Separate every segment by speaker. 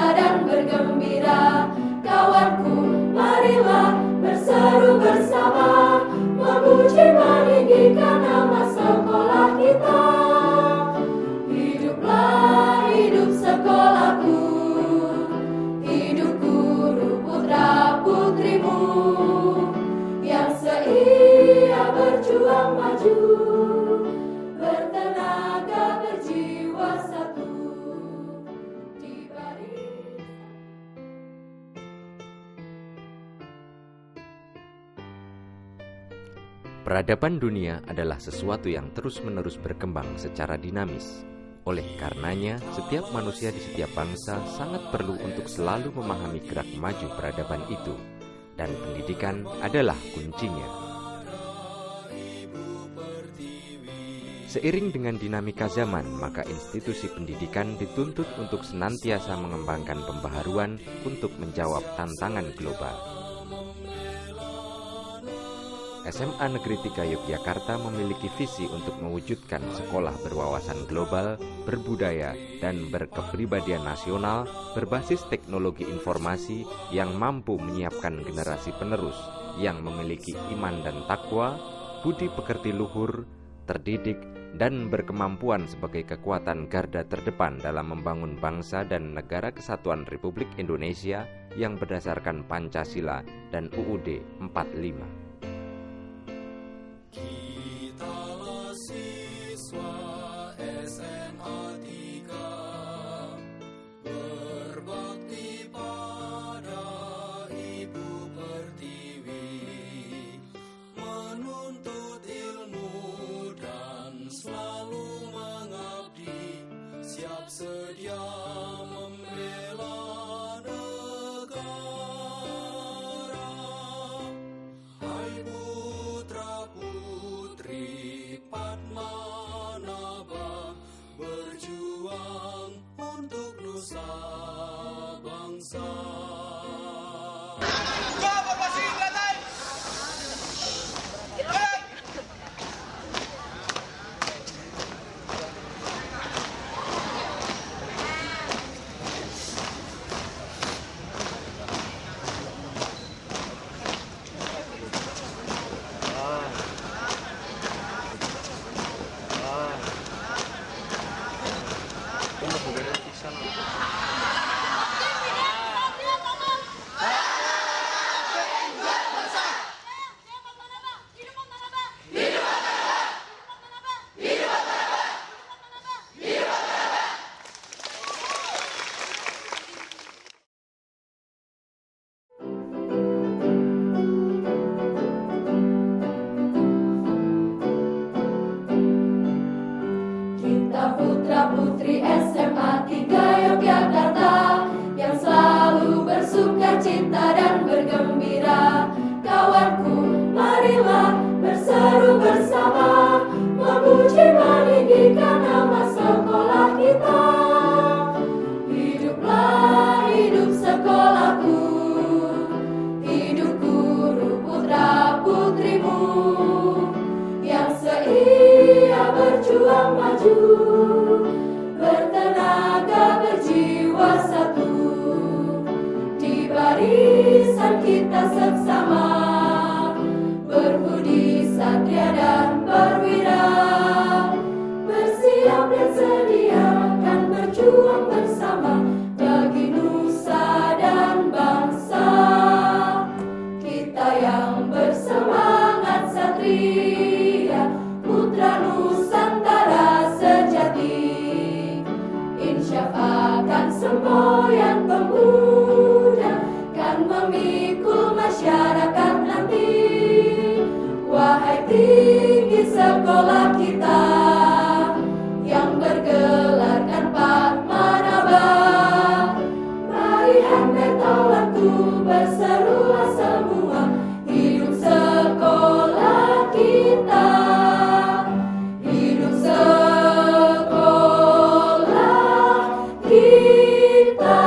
Speaker 1: cinta dan bergembira. Kawanku, marilah berseru bersama, memuji meninggikan nama sekolah kita. Hiduplah hidup sekolahku, hidup guru putra putrimu yang seia berjuang maju, bertenaga berjiwa satu di baris.
Speaker 2: Peradaban dunia adalah sesuatu yang terus-menerus berkembang secara dinamis. Oleh karenanya, setiap manusia di setiap bangsa sangat perlu untuk selalu memahami gerak maju peradaban itu, dan pendidikan adalah kuncinya. Seiring dengan dinamika zaman, maka institusi pendidikan dituntut untuk senantiasa mengembangkan pembaharuan untuk menjawab tantangan global. SMA Negeri 3 Yogyakarta memiliki visi untuk mewujudkan sekolah berwawasan global, berbudaya, dan berkepribadian nasional berbasis teknologi informasi yang mampu menyiapkan generasi penerus yang memiliki iman dan takwa, budi pekerti luhur, terdidik, dan berkemampuan sebagai kekuatan garda terdepan dalam membangun bangsa dan negara kesatuan Republik Indonesia yang berdasarkan Pancasila dan UUD 45.
Speaker 3: Sedia membela negara. Hai putra putri Padmanaba, berjuang untuk nusa bangsa.
Speaker 1: Putra-putri SMA 3 Yogyakarta yang selalu bersuka cita dan bergembira. Kawanku, marilah berseru bersama, memuji meninggikan nama sekolah kita. Hiduplah hidup sekolahku, hidup guru putra putrimu yang seia berjuang maju, bertenaga berjiwa satu di barisan kita seksama, berbudi satria dan perwira, bersiap dan sedia akan berjuang bersama bagi nusa dan bangsa. Kita yang bersemangat satria, putra Nusantara sejati, insyaf akan semboyan pemuda, kan memikul masyarakat nanti. Wahai tinggi sekolah kita yang bergelarkan Padmanaba, mari handai taulanku, berserulah semua, hidup sekolah kita, hidup sekolah kita.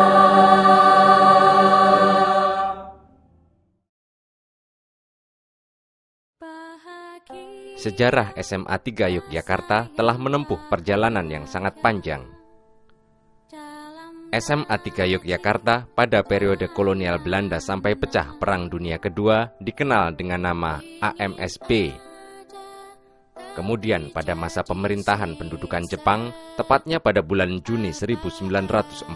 Speaker 2: Sejarah SMA 3 Yogyakarta telah menempuh perjalanan yang sangat panjang. SMA 3 Yogyakarta pada periode kolonial Belanda sampai pecah Perang Dunia Kedua dikenal dengan nama AMSB. Kemudian pada masa pemerintahan pendudukan Jepang, tepatnya pada bulan Juni 1942,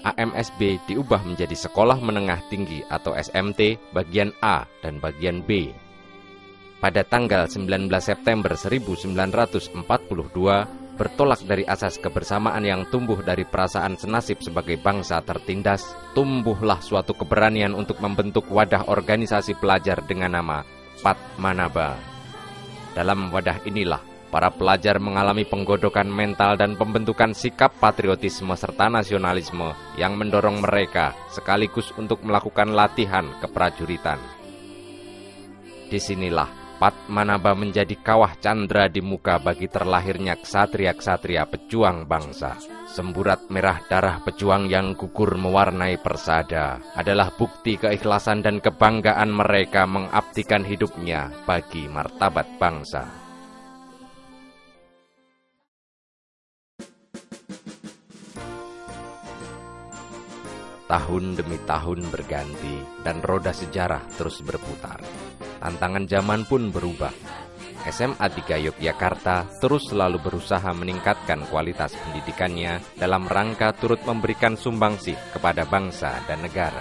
Speaker 2: AMSB diubah menjadi Sekolah Menengah Tinggi atau SMT bagian A dan bagian B. Pada tanggal 19 September 1942, bertolak dari asas kebersamaan yang tumbuh dari perasaan senasib sebagai bangsa tertindas, tumbuhlah suatu keberanian untuk membentuk wadah organisasi pelajar dengan nama Padmanaba. Dalam wadah inilah, para pelajar mengalami penggodokan mental dan pembentukan sikap patriotisme serta nasionalisme yang mendorong mereka sekaligus untuk melakukan latihan keprajuritan. Disinilah Padmanaba menjadi kawah candra di muka bagi terlahirnya ksatria-ksatria pejuang bangsa. Semburat merah darah pejuang yang gugur mewarnai persada adalah bukti keikhlasan dan kebanggaan mereka mengabdikan hidupnya bagi martabat bangsa. Tahun demi tahun berganti dan roda sejarah terus berputar. Tantangan zaman pun berubah. SMA 3 Yogyakarta terus selalu berusaha meningkatkan kualitas pendidikannya dalam rangka turut memberikan sumbangsih kepada bangsa dan negara.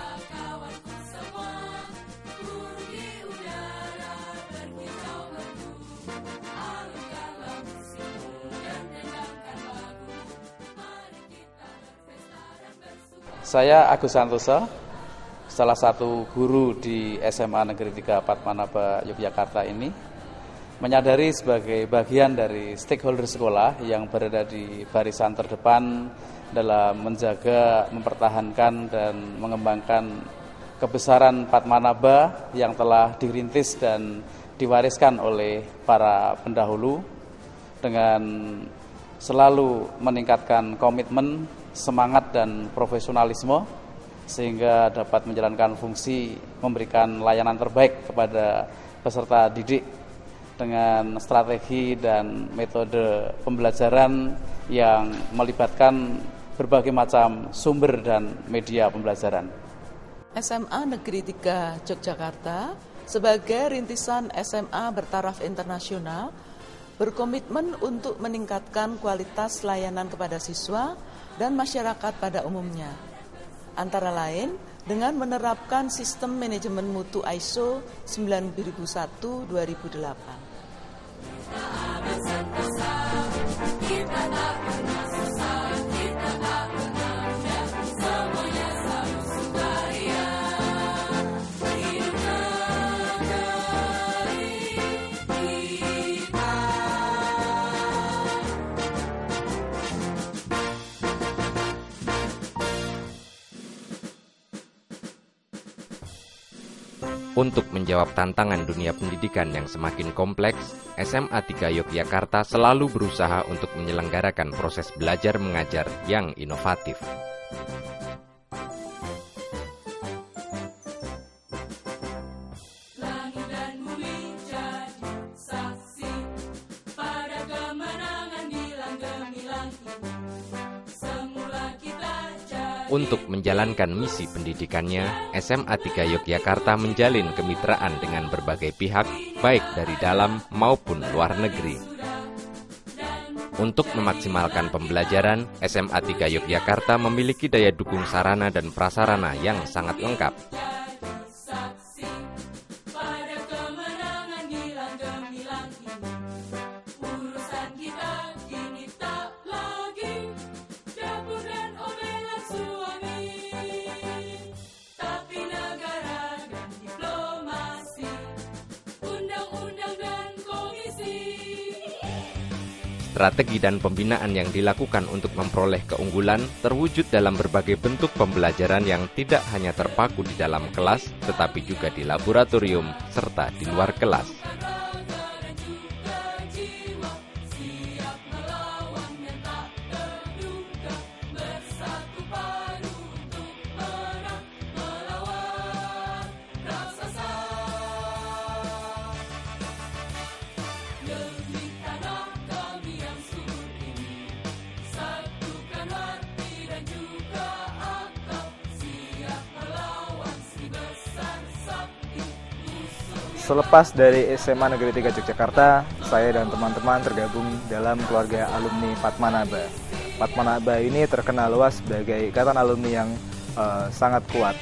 Speaker 4: Saya Agus Santoso, salah satu guru di SMA Negeri 3 Padmanaba Yogyakarta ini, menyadari sebagai bagian dari stakeholder sekolah yang berada di barisan terdepan dalam menjaga, mempertahankan, dan mengembangkan kebesaran Padmanaba yang telah dirintis dan diwariskan oleh para pendahulu dengan selalu meningkatkan komitmen, semangat dan profesionalisme sehingga dapat menjalankan fungsi memberikan layanan terbaik kepada peserta didik dengan strategi dan metode pembelajaran yang melibatkan berbagai macam sumber dan media pembelajaran.
Speaker 5: SMA Negeri 3 Yogyakarta sebagai rintisan SMA bertaraf internasional berkomitmen untuk meningkatkan kualitas layanan kepada siswa dan masyarakat pada umumnya. Antara lain dengan menerapkan sistem manajemen mutu ISO 9001-2008.
Speaker 2: Untuk menjawab tantangan dunia pendidikan yang semakin kompleks, SMA 3 Yogyakarta selalu berusaha untuk menyelenggarakan proses belajar mengajar yang inovatif.
Speaker 1: Langit dan bumi jadi saksi pada kemenangan bilang-gemilang ini. Semula kita jadi.
Speaker 2: Untuk menjalankan misi pendidikannya, SMA 3 Yogyakarta menjalin kemitraan dengan berbagai pihak, baik dari dalam maupun luar negeri. Untuk memaksimalkan pembelajaran, SMA 3 Yogyakarta memiliki daya dukung sarana dan prasarana yang sangat lengkap.
Speaker 1: Saksi pada kemenangan bilang-gemilang ini. Urusan kita kini tak lagi dapur dan omelan suami, tapi negara dan diplomasi, undang-undang dan komisi.
Speaker 2: Strategi dan pembinaan yang dilakukan untuk memperoleh keunggulan terwujud dalam berbagai bentuk pembelajaran yang tidak hanya terpaku di dalam kelas, tetapi juga di laboratorium serta di luar kelas.
Speaker 6: Selepas dari SMA Negeri 3 Yogyakarta, saya dan teman-teman tergabung dalam keluarga alumni Padmanaba. Padmanaba ini terkenal luas sebagai ikatan alumni yang sangat kuat.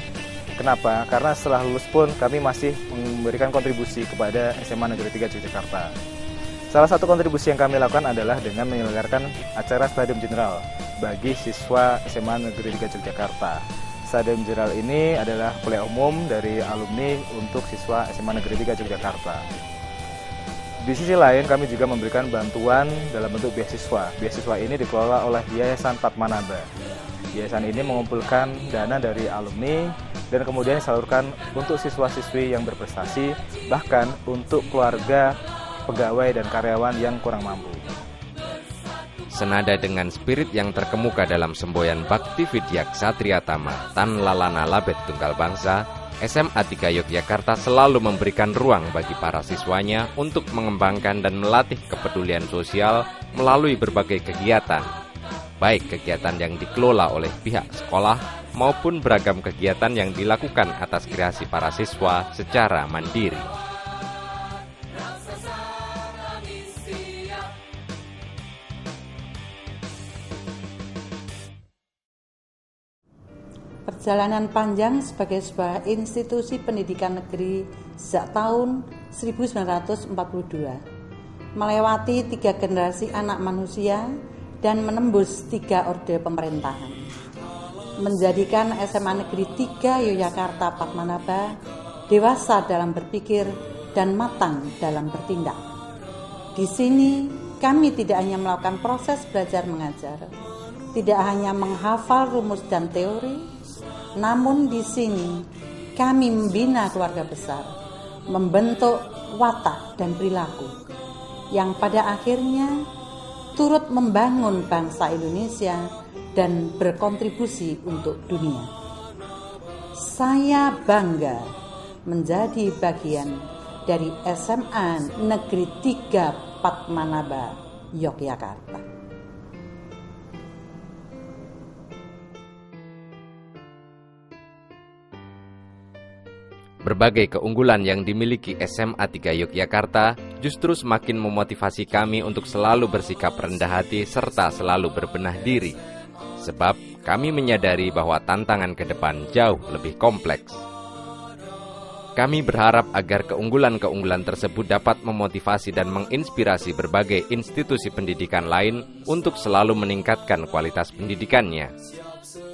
Speaker 6: Kenapa? Karena setelah lulus pun kami masih memberikan kontribusi kepada SMA Negeri 3 Yogyakarta. Salah satu kontribusi yang kami lakukan adalah dengan menyelenggarakan acara Stadium General bagi siswa SMA Negeri 3 Yogyakarta. Stadium General ini adalah kuliah umum dari alumni untuk siswa SMA Negeri 3 Yogyakarta. Di sisi lain, kami juga memberikan bantuan dalam bentuk beasiswa. Beasiswa ini dikelola oleh Yayasan Padmanaba. Yayasan ini mengumpulkan dana dari alumni dan kemudian disalurkan untuk siswa-siswi yang berprestasi, bahkan untuk keluarga, pegawai, dan karyawan yang kurang mampu.
Speaker 2: Senada dengan spirit yang terkemuka dalam semboyan Bakti Vidya Ksatria Tama Tan Lalana Labet Tunggal Bangsa, SMA 3 Yogyakarta selalu memberikan ruang bagi para siswanya untuk mengembangkan dan melatih kepedulian sosial melalui berbagai kegiatan, baik kegiatan yang dikelola oleh pihak sekolah maupun beragam kegiatan yang dilakukan atas kreasi para siswa secara mandiri.
Speaker 7: Perjalanan panjang sebagai sebuah institusi pendidikan negeri sejak tahun 1942, melewati 3 generasi anak manusia dan menembus 3 orde pemerintahan, menjadikan SMA Negeri 3 Yogyakarta Padmanaba dewasa dalam berpikir dan matang dalam bertindak. Di sini kami tidak hanya melakukan proses belajar mengajar, tidak hanya menghafal rumus dan teori, namun di sini kami membina keluarga besar, membentuk watak dan perilaku yang pada akhirnya turut membangun bangsa Indonesia dan berkontribusi untuk dunia. Saya bangga menjadi bagian dari SMA Negeri 3 Padmanaba, Yogyakarta.
Speaker 2: Berbagai keunggulan yang dimiliki SMA 3 Yogyakarta justru semakin memotivasi kami untuk selalu bersikap rendah hati serta selalu berbenah diri. Sebab kami menyadari bahwa tantangan ke depan jauh lebih kompleks. Kami berharap agar keunggulan-keunggulan tersebut dapat memotivasi dan menginspirasi berbagai institusi pendidikan lain untuk selalu meningkatkan kualitas pendidikannya.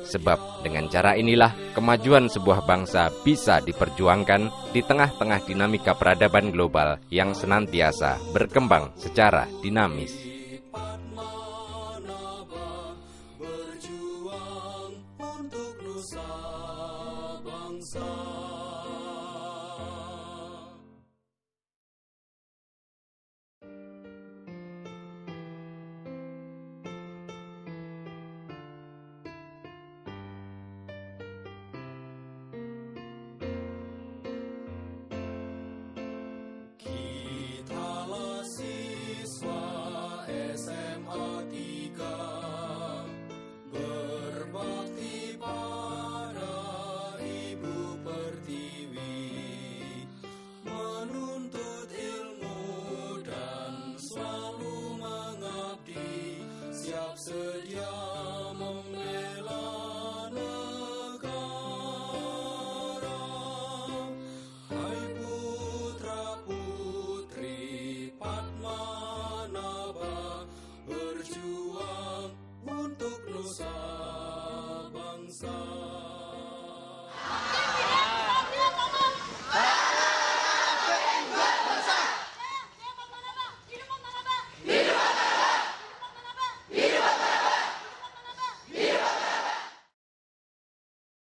Speaker 2: Sebab dengan cara inilah kemajuan sebuah bangsa bisa diperjuangkan di tengah-tengah dinamika peradaban global yang senantiasa berkembang secara dinamis.
Speaker 3: Berjuang untuk nusa bangsa.